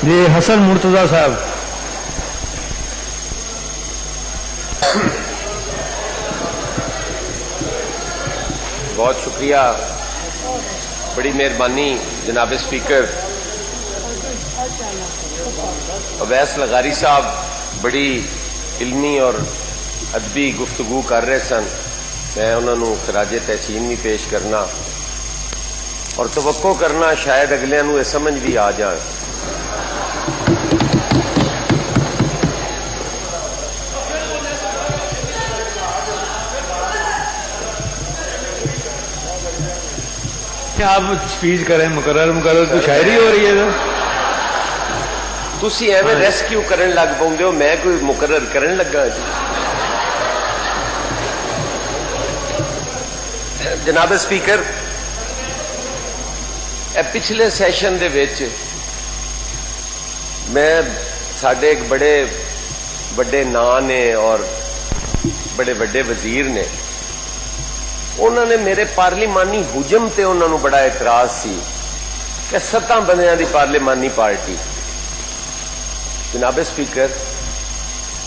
جی حسن مرتضی صاحب. بہت شکریہ، بڑی مہربانی جناب اسپیکر. اویس لغاری صاحب بڑی علمی اور ادبی گفتگو کر رہے سن. میں انہوں خراج تحسین بھی پیش کرنا اور توقع کرنا شاید اگلے یہ سمجھ بھی آ جائے. آپ سپیچ کریں، مقرر تو شاعری ہو رہی ہے. تسی ایویں ریسکیو کرن لگ پاؤندے ہو، میں کوئی مقرر کرن لگا جی. جناب اسپیکر، پچھلے سیشن دے وچ میں ساڈے ایک بڑے بڑے نام نے اور بڑے بڑے وزیر نے، انہوں نے میرے پارلیمانی حجم تے انہوں نے بڑا اعتراض سی کہ 7 بندیاں دی پارلیمانی پارٹی. جناب اسپیکر،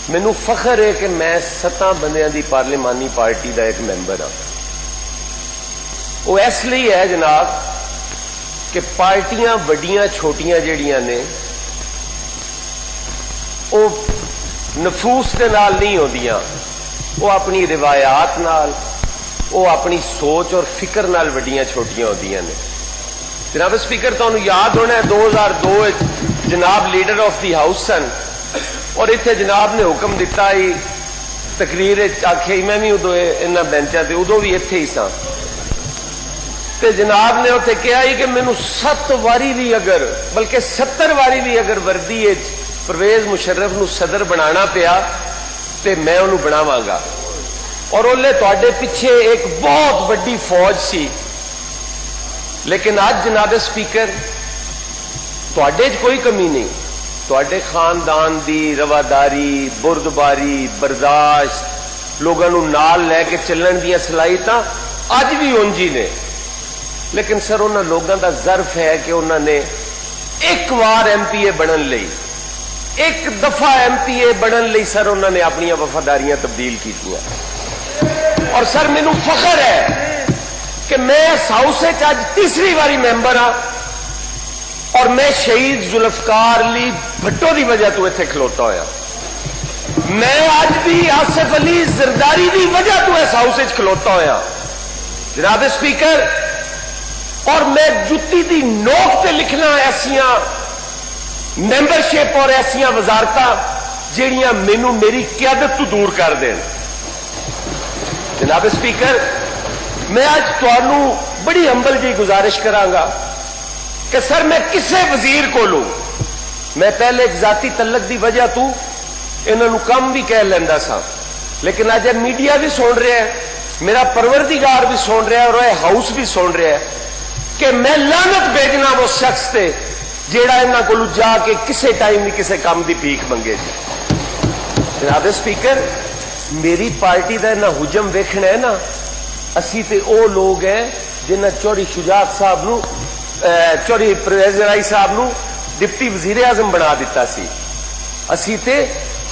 مینوں فخر ہے کہ میں 7 بندیاں دی پارلیمانی پارٹی دا ایک ممبر ہاں. وہ اس لیے ہے جناب کہ پارٹیاں وڈیاں چھوٹیاں جڑیاں نے وہ نفوس دے نال نہیں ہوندیاں، وہ اپنی روایات نال، وہ اپنی سوچ اور فکر نال وڈیاں چھوٹیاں ہوندیاں نے. جناب اسپیکر، تمہیں یاد ہونا ہے 2002 جناب لیڈر آف دی ہاؤس سن اور اتنے جناب نے حکم دیتا ہی تقریر آخیا، میں بھی ادو انہاں بینچاں تے ادو بھی اتنے ہی سا، تے جناب نے اتنے کہا ہی کہ مینوں 7 واری بھی اگر بلکہ 70 واری بھی اگر وردی پرویز مشرف نو صدر بنانا پیا تے میں انہوں بناواں گا. اور اولے تواڈے پیچھے ایک بہت بڑی فوج سی. لیکن آج جناب اسپیکر تواڈے کوئی کمی نہیں. تواڈے خاندان دی رواداری، بردباری، برداشت، لوگوں نال لے کے چلن دیا صلاحیتاں اج بھی اونجی نے. لیکن سر انہاں لوگوں دا ظرف ہے کہ انہوں نے ایک بار ایم پی اے بنن لئی، ایک دفعہ ایم پی اے بنن لئی سر انہوں نے اپنی وفاداریاں تبدیل کیتیاں. اور سر مینوں فخر ہے کہ میں اس ہاؤس اج تیسری باری ممبر ہاں اور میں شہید ذوالفقار علی بھٹو دی وجہ تو اتنے کھلوتا ہویا. میں اج بھی آصف علی زرداری دی وجہ تو اس ہاؤس کھلوتا ہویا. جناب اسپیکر، اور میں جتی دی نوک تے لکھنا ایسیاں ممبرشپ اور ایسیاں وزارتاں جہڑیاں مینوں میری قیادت تو دور کر دین. جناب اسپیکر، میں آج تانوں بڑی ہمبل جی گزارش کرانگا کہ سر میں کسے وزیر کو لوں، میں پہلے ایک ذاتی تعلق دی وجہ تو انہوں کم بھی کہہ لینا سا، لیکن آج میڈیا بھی سن رہا ہے، میرا پروردگار بھی سن رہا ہے اور یہ ہاؤس بھی سن رہا ہے کہ میں لعنت بھیجنا وہ شخص تے جیڑا انہاں کولوں جا کے کسے ٹائم بھی کسے کام دی بھیک منگے جی. جناب اسپیکر، میری پارٹی دا نہ حجم ویکھنا ہے نا، اسی تے او لوگ ہیں جنہاں چوری شجاعت صاحب نو چوری پرویز رائی صاحب نو ڈپٹی وزیر اعظم بنا دیتا سی. اسی تے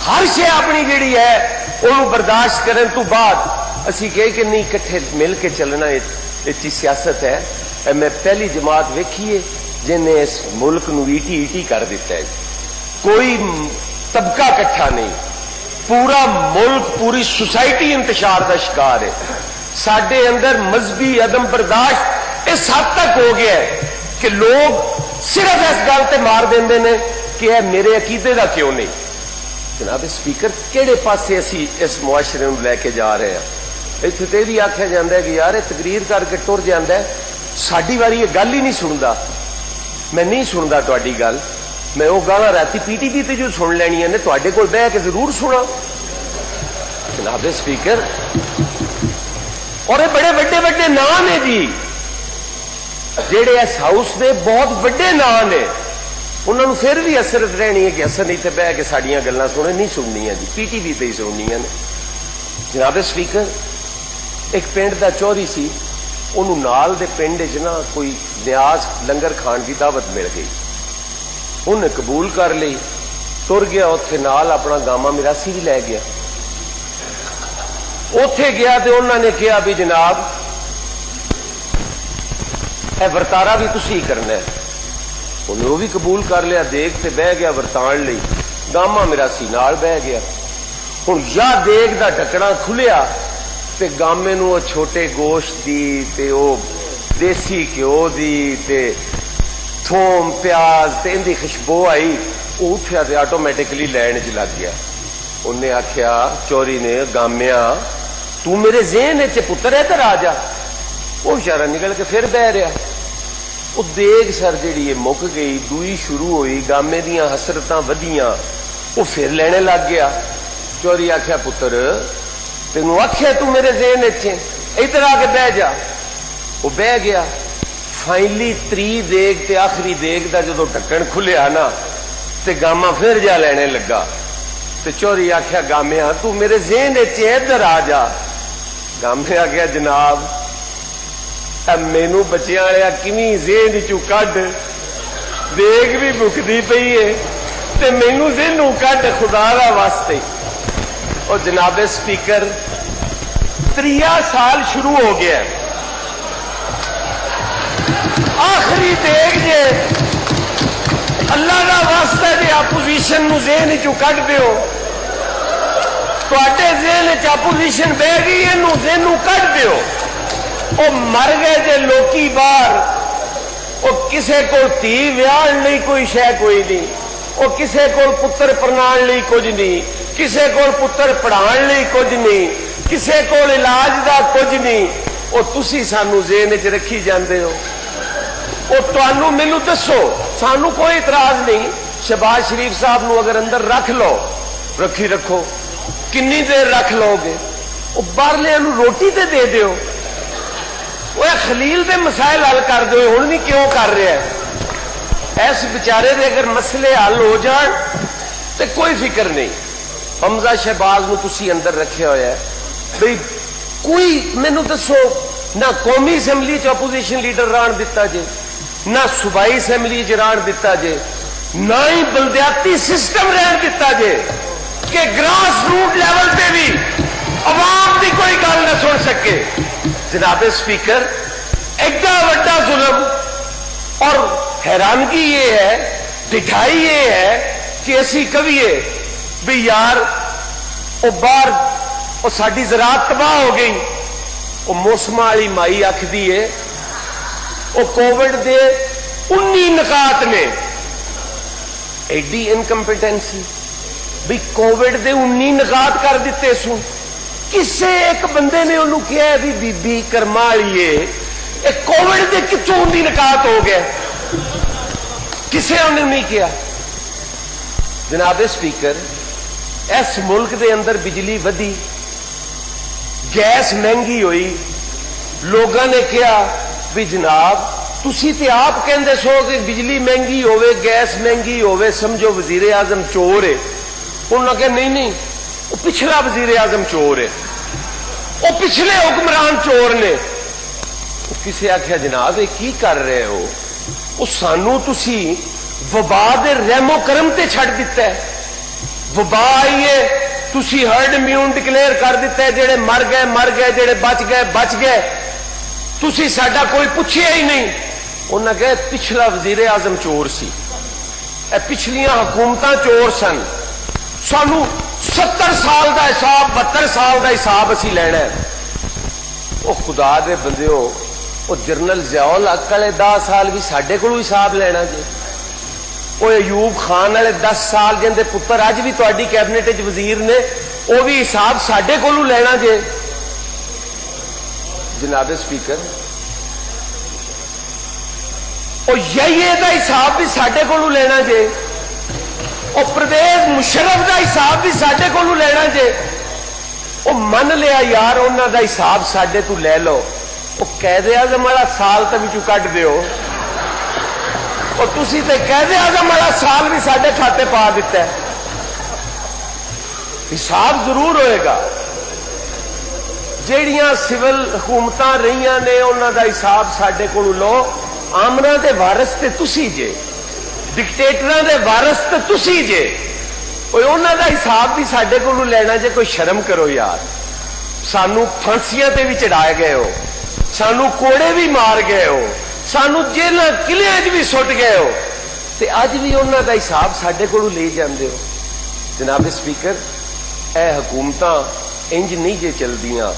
ہر شے اپنی جیڑی ہے انہوں برداشت کرن تو بعد اسی کہے کہ نہیں کٹھے مل کے چلنا اچھی سیاست ہے. میں پہلی جماعت ویکھیے جنہیں اس ملک نو ایٹی ایٹی کر دیتا ہے. کوئی طبقہ کٹھا نہیں، پورا ملک، پوری سوسائٹی انتشار کا شکار ہے. سڈے اندر مذہبی عدم برداشت اس حد تک ہو گیا ہے کہ لوگ صرف اس گل تے مار دیندے نے کہ اے میرے عقیدے دا کیوں نہیں. جناب اسپیکر، کہڑے پاسے اسی اس معاشرے نو لے کے جا رہے ہیں؟ اتنے تو بھی آخیا جاتا ہے کہ یار یہ تقریر کر کے ٹر جاتا ہے، ساری واری یہ گل ہی نہیں سنتا. میں نہیں سنتا تاری گل، میں وہ گالا رات پی ٹی وی تے جو سن لینی نے تے کول بہ کے ضرور سنا. جناب اسپیکر، اور یہ بڑے بڑے بڑے نام نے جی جہے اس ہاؤس دے بہت بڑے نام نے، انہوں نے پھر بھی اثرت رہنی ہے کہ اثر اتنے بہ کے ساڑیاں گلاں سنے نہیں سننیاں جی، پی ٹی وی تے ہی سننیاں نے. جناب اسپیکر، ایک پنڈ دا چوری سی، انہوں نال دے پنڈ نا کوئی نیاز لنگر کھان کی دعوت مل گئی. انہیں قبول کر لی, تر گیا اتنے نال اپنا گاما میراسی بھی لے گیا. اتے گیا تو انہوں نے کہا بھی جناب اے ورتارا بھی تسی ہی کرنا ہے. انہیں وہ بھی قبول کر لیا, دیکھ تے بہ گیا ورتان لئی, گاما میراسی نال بہ گیا. ہوں یا دیگ دا ڈکنا کھلیا تے گامے نو چھوٹے گوشت دی تے او دیسی گھیو دی تے تھوم پیاز تے ان دی خوشبو آئی, وہ اٹھیا تے آٹومیٹکلی لین چ لگ گیا. انہیں آخیا چوری نے, گامیا تو میرے ذہن چ پتر ہے تے آ جا. وہ بچارا نکل کے پھر بہ رہا. وہ دیگ سر جیڑی مک گئی, دوئی شروع ہوئی, گامے دیاں حسرتاں ودیاں, وہ پھر لینے لگ گیا. چوری آخیا پتر تینوں آخیا تو میرے ذہن ادھر آ کے بہ جا. وہ بہ گیا. فائنلی تری دیگ تے آخری دیگ دا جدو ڈکن کھلیا نا تے گاما پھر جا لینے لگا. تے چوری آخیا گامیا تو میرے ذہن ادھر آ جا. گامے آ گیا جناب مینو بچیاں والا کمی ذہن چو کڈ, دیگ بھی مکتی پئی ہے تے مینو ذہنوں کڈ خدا دا واسطے. اور جناب سپیکر 3 سال شروع ہو گیا, آخری دیکھ جے اللہ کا واسطہ جی اپوزیشن نو ذہن چو کڈ دیو, تے ذہن اپوزیشن بہ گئی یہ ذہنوں کڈ دیو. وہ مر گئے جے لوکی باہر, وہ کسے کو تھی ویاہن لئی کوئی شے کوئی نہیں, وہ کسے کو پتر پرنان لئی کچھ نہیں, کسے کو پتر پڑھان لئی کچھ نہیں, کسے کو علاج دا کچھ نہیں. وہ تسی سانو ذہن چ رکھی جاندے ہو. وہ تانوں مینو دسو, سانو کوئی اعتراض نہیں, شہباز شریف صاحب نو اگر اندر رکھ لو رکھی رکھو, کنی دیر رکھ لو گے. وہ باہرلے روٹی تے دے دیو, وہ خلیل دے مسائل حل کر دو. ہوں بھی کیوں کر رہا ہے؟ ایس بچارے دے اگر مسئلے حل ہو جان تو کوئی فکر نہیں. حمزہ شہباز نو تسی اندر رکھے ہوا ہے بھئی, کوئی مینو دسو نہ قومی اسمبلی چ اپوزیشن لیڈر ران دیتا جے, نہ صوبائی اسمبلی چ ران دیتا جے, نہ ہی بلدیاتی سسٹم رہن دیتا جے کہ گراس روٹ لیول پہ بھی عوام کی کوئی گل نہ سن سکے. جناب سپیکر ایڈا وڈا ظلم, اور حیرانگی یہ ہے, دکھائی یہ ہے کہ اسی کہیے بھی یار وہ باہر وہ ساری زراعت تباہ ہو گئی. وہ موسم والی مائی آخری ہے وہ کووڈ دے 19 نکات نے ایڈی انکمپیٹنسی بھی کووڈ دے 19 نکات کر دیتے سو. کسے ایک بندے نے انہوں کیا بھی بی بی کرما لیے کووڈ دے کتوں 19 نکات ہو گئے, کسے انہوں نہیں کیا. جناب سپیکر اس ملک دے اندر بجلی ودی, گیس مہنگی ہوئی, لوگوں نے کیا بھی جناب تسی تے آپ کہندے سو کہ بجلی مہنگی ہوے گیس مہنگی ہوے سمجھو وزیر اعظم چور ہے. انہوں نے کہا نہیں نہیں, وہ پچھلا وزیر اعظم چور ہے, وہ پچھلے حکمران چور نے. کسی آخیا جناب یہ کی کر رہے ہو, وہ سانو تسی وبا دے رحم و کرم تے چھڑ دیتا ہے. وبا آئیے تسی ہرڈ امیون ڈکلیئر کر دیتا ہے, جڑے مر گئے جڑے بچ گئے, تسی ساڈا کوئی پوچھیا ہی نہیں. انہوں نے کہا پچھلا وزیر اعظم چور سی, پچھلیاں حکومتاں چور سن, سانو 70 سال دا حساب 72 سال دا حساب اسی لینا ہے. وہ خدا دے بندیو, وہ جنرل ضیاء الحق والے 10 سال بھی ساڈے کولوں حساب لینا جی. وہ ایوب خان والے 10 سال جن دے پتر اج بھی تہاڈی کیبنٹ وچ وزیر نے, وہ بھی حساب ساڈے کولوں لینا جے. جناب سپیکر وہ یہی دا حساب بھی ساڈے کولوں لینا جے. وہ پرویز مشرف دا حساب بھی ساڈے کولوں لینا جے. وہ من لیا یار انہاں دا حساب ساڈے تو لے لو, وہ قائد اعظم والا سال تے وچوں کڈ دیو, اور تسی تے قائد اعظم والا سال بھی ساڈے کھاتے پا دیتا ہے. حساب ضرور ہوئے گا. جیڑیاں سول حکومتاں رہیاں نے انہاں دا حساب ساڈے کولوں لو. آمنا دے وارث تے تسی جے, ਡਿਕਟੇਟਰਾਂ ਦੇ ਵਾਰਸ ਤੇ ਤੁਸੀਂ ਜੇ। ਓਏ ਉਹਨਾਂ ਦਾ ਹਿਸਾਬ ਵੀ ਸਾਡੇ ਕੋਲੋਂ ਲੈਣਾ ਜੇ। ਕੋਈ ਸ਼ਰਮ ਕਰੋ ਯਾਰ। ਸਾਨੂੰ ਫਾਂਸੀਆਂ ਤੇ ਵੀ ਚੜਾਏ ਗਏ ਹੋ, ਸਾਨੂੰ ਕੋੜੇ ਵੀ ਮਾਰ ਗਏ ਹੋ, ਸਾਨੂੰ ਜੇਲ੍ਹਾਂ ਕਿਲਿਆਂ 'ਚ ਵੀ ਸੁੱਟ ਗਏ ਹੋ, ਤੇ ਅੱਜ ਵੀ ਉਹਨਾਂ ਦਾ ਹਿਸਾਬ ਸਾਡੇ ਕੋਲੋਂ ਲਈ ਜਾਂਦੇ ਹੋ। ਜਨਾਬ ਸਪੀਕਰ, ਇਹ ਹਕੂਮਤਾਂ ਇੰਜ ਨਹੀਂ ਜੇ ਚਲਦੀਆਂ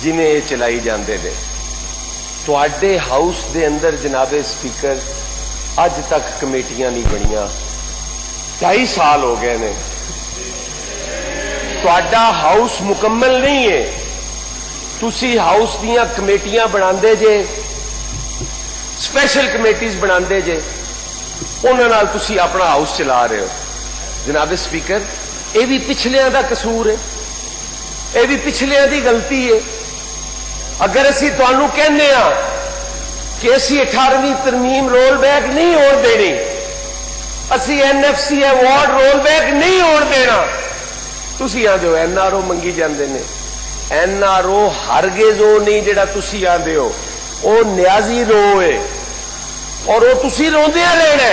ਜਿਵੇਂ ਇਹ ਚਲਾਈ ਜਾਂਦੇ ਨੇ। ਤੁਹਾਡੇ ਹਾਊਸ ਦੇ ਅੰਦਰ ਜਨਾਬ ਸਪੀਕਰ ਅੱਜ ਤੱਕ ਕਮੇਟੀਆਂ ਨਹੀਂ ਬਣੀਆਂ। 2.5 ਸਾਲ ਹੋ ਗਏ ਨੇ। ਤੁਹਾਡਾ ਹਾਊਸ ਮੁਕੰਮਲ ਨਹੀਂ ਹੈ। ਤੁਸੀਂ ਹਾਊਸ ਦੀਆਂ ਕਮੇਟੀਆਂ ਬਣਾਉਂਦੇ ਜੇ, ਸਪੈਸ਼ਲ ਕਮੇਟੀਜ਼ ਬਣਾਉਂਦੇ ਜੇ, ਉਹਨਾਂ ਨਾਲ ਤੁਸੀਂ ਆਪਣਾ ਹਾਊਸ ਚਲਾ ਰਹੇ ਹੋ। ਜਨਾਬ ਸਪੀਕਰ, ਇਹ ਵੀ ਪਿਛਲਿਆਂ ਦਾ ਕਸੂਰ ਹੈ, ਇਹ ਵੀ ਪਿਛਲਿਆਂ ਦੀ ਗਲਤੀ ਹੈ। ਅਗਰ ਅਸੀਂ ਤੁਹਾਨੂੰ ਕਹਿੰਦੇ ਆ ਕਿ ਅਸੀਂ 18ਵੀਂ ਤਰਮੀਮ ਰੋਲ ਬੈਕ ਨਹੀਂ ਹੋਣ ਦੇਣੀ, ਅਸੀਂ NFC ਅਵਾਰਡ ਰੋਲ ਬੈਕ ਨਹੀਂ ਹੋਣ ਦੇਣਾ, ਤੁਸੀਂ ਆਂਦੇ ਹੋ NRO ਮੰਗੀ ਜਾਂਦੇ ਨੇ। NRO ਹਰਗਿਜ਼ ਉਹ ਨਹੀਂ ਜਿਹੜਾ ਤੁਸੀਂ ਆਂਦੇ ਹੋ, ਉਹ ਨਿਆਜ਼ੀ ਰੋ ਹੈ, ਔਰ ਉਹ ਤੁਸੀਂ ਰੋਂਦਿਆਂ ਰਹਿਣਾ।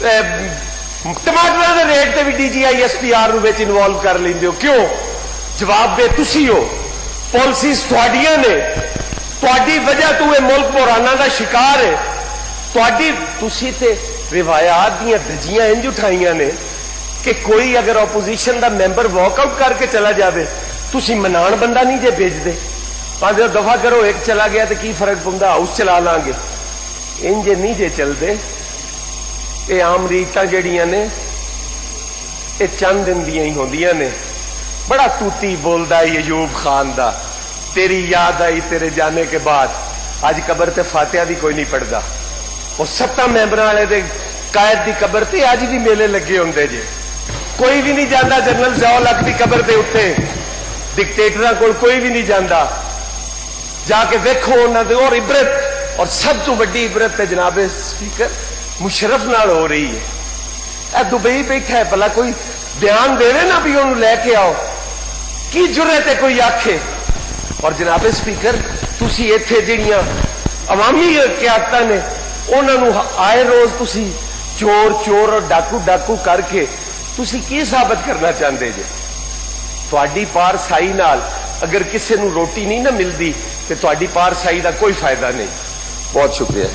ਟਮਾਟਰਾਂ ਦੇ ਰੇਟ ਤੇ ਵੀ DGI SPR ਨੂੰ ਵਿੱਚ ਇਨਵੋਲਵ ਕਰ ਲੈਂਦੇ ਹੋ ਕਿਉਂ? ਜਵਾਬ ਦੇ ਤੁਸੀਂ ਹੋ। ਪਾਲਿਸੀਜ਼ ਤੁਹਾਡੀਆਂ ਨੇ, ਤੁਹਾਡੀ ਵਜ੍ਹਾ ਤੋਂ ਇਹ ਮੁਲਕ ਬੁਹਰਾਨਾਂ ਦਾ ਸ਼ਿਕਾਰ ਹੈ। ਤੁਸੀਂ ਤੇ ਰਿਵਾਇਤ ਦੀਆਂ ਧੱਜੀਆਂ ਇੰਜ ਉਠਾਈਆਂ ਨੇ ਕਿ ਕੋਈ ਅਗਰ ਆਪੋਜੀਸ਼ਨ ਦਾ ਮੈਂਬਰ ਵਾਕਆਊਟ ਕਰਕੇ ਚਲਾ ਜਾਵੇ ਤੁਸੀਂ ਮਨਾਣ ਬੰਦਾ ਨਹੀਂ ਜੇ ਭੇਜਦੇ। ਪੰਜ ਦਫਾ ਕਰੋ, ਇੱਕ ਚਲਾ ਗਿਆ ਤੇ ਕੀ ਫਰਕ ਪੈਂਦਾ, ਹਾਊਸ ਚਲਾ ਲਾਂਗੇ। ਇੰਜ ਨਹੀਂ ਜੇ ਚਲਦੇ। ਇਹ ਆਮ ਰੀਤਾਂ ਜਿਹੜੀਆਂ ਨੇ ਇਹ ਚੰਦ ਦਿਨ ਦੀਆਂ ਹੀ ਹੁੰਦੀਆਂ ਨੇ। ਬੜਾ ਤੂਤੀ ਬੋਲਦਾ ਈ ਅਯੂਬ ਖਾਨ ਦਾ, ਤੇਰੀ ਯਾਦ ਆਈ ਤੇਰੇ ਜਾਣੇ ਕੇ ਬਾਅਦ। ਅੱਜ ਕਬਰ ਤੇ ਫਾਤਿਹਾ ਵੀ ਕੋਈ ਨਹੀਂ ਪੜਦਾ। ਉਹ 7 ਮੈਂਬਰਾਂ ਵਾਲੇ ਦੇ ਕਾਇਦ ਦੀ ਕਬਰ ਤੇ ਅੱਜ ਵੀ ਮੇਲੇ ਲੱਗੇ ਹੁੰਦੇ ਜੇ। ਕੋਈ ਵੀ ਨਹੀਂ ਜਾਂਦਾ ਜਨਰਲ ਜ਼ਿਆਉਲ ਹਕ ਦੀ ਕਬਰ ਦੇ ਉੱਤੇ। ਡਿਕਟੇਟਰਾਂ ਕੋਲ ਕੋਈ ਵੀ ਨਹੀਂ ਜਾਂਦਾ। ਜਾ ਕੇ ਵੇਖੋ ਉਹਨਾਂ ਦੇ। ਔਰ ਇਬਰਤ, ਔਰ ਸਭ ਤੋਂ ਵੱਡੀ ਇਬਰਤ ਤੇ ਜਨਾਬ ਸਪੀਕਰ ਮੁਸ਼ਰਫ ਨਾਲ ਹੋ ਰਹੀ ਹੈ। ਇਹ ਦੁਬਈ ਬੈਠਾ ਹੈ, ਭਲਾ ਕੋਈ ਬਿਆਨ ਦੇਵੇ ਨਾ ਵੀ ਉਹਨੂੰ ਲੈ ਕੇ ਆਓ। ਕੀ ਜੁਰਤ ਹੈ ਕੋਈ ਆਖੇ? ਔਰ ਜਨਾਬ ਸਪੀਕਰ ਤੁਸੀਂ ਇੱਥੇ ਜਿਹੜੀਆਂ ਅਵਾਮੀ ਕਿਆਦਤਾਂ ਨੇ ਉਹਨਾਂ ਨੂੰ ਆਏ ਰੋਜ਼ ਤੁਸੀਂ ਚੋਰ ਚੋਰ ਔਰ ਡਾਕੂ ਡਾਕੂ ਕਰਕੇ ਤੁਸੀਂ ਕੀ ਸਾਬਤ ਕਰਨਾ ਚਾਹੁੰਦੇ ਜੇ? ਤੁਹਾਡੀ ਪਾਰਸਾਈ ਨਾਲ ਅਗਰ ਕਿਸੇ ਨੂੰ ਰੋਟੀ ਨਹੀਂ ਨਾ ਮਿਲਦੀ ਤੇ ਤੁਹਾਡੀ ਪਾਰਸਾਈ ਦਾ ਕੋਈ ਫਾਇਦਾ ਨਹੀਂ। ਬਹੁਤ ਸ਼ੁਕਰੀਆ।